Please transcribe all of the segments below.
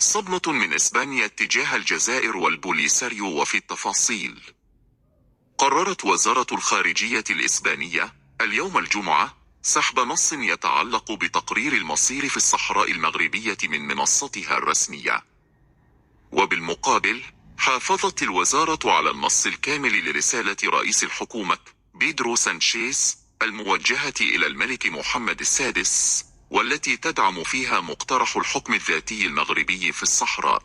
صدمة من إسبانيا تجاه الجزائر والبوليساريو. وفي التفاصيل، قررت وزارة الخارجية الإسبانية اليوم الجمعة سحب نص يتعلق بتقرير المصير في الصحراء المغربية من منصتها الرسمية. وبالمقابل، حافظت الوزارة على النص الكامل لرسالة رئيس الحكومة بيدرو سانشيز الموجهة إلى الملك محمد السادس، والتي تدعم فيها مقترح الحكم الذاتي المغربي في الصحراء.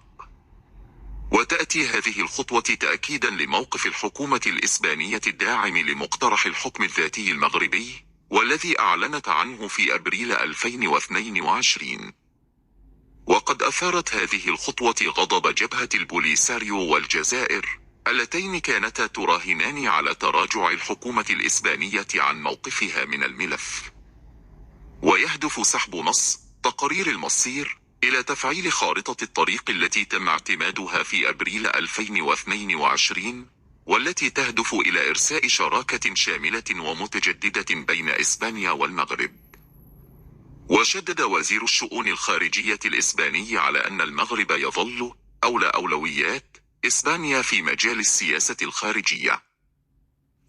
وتأتي هذه الخطوة تأكيدا لموقف الحكومة الإسبانية الداعم لمقترح الحكم الذاتي المغربي، والذي أعلنت عنه في أبريل 2022. وقد أثارت هذه الخطوة غضب جبهة البوليساريو والجزائر، اللتين كانتا تراهنان على تراجع الحكومة الإسبانية عن موقفها من الملف. ويهدف سحب نص تقرير المصير إلى تفعيل خارطة الطريق التي تم اعتمادها في أبريل 2022، والتي تهدف إلى إرساء شراكة شاملة ومتجددة بين إسبانيا والمغرب. وشدد وزير الشؤون الخارجية الإسباني على أن المغرب يظل أولى أولويات إسبانيا في مجال السياسة الخارجية،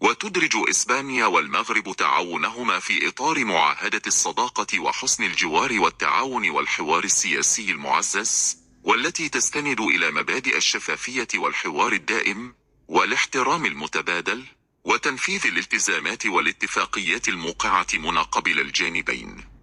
وتدرج إسبانيا والمغرب تعاونهما في إطار معاهدة الصداقة وحسن الجوار والتعاون والحوار السياسي المعزز، والتي تستند إلى مبادئ الشفافية والحوار الدائم والاحترام المتبادل وتنفيذ الالتزامات والاتفاقيات الموقعة من قبل الجانبين.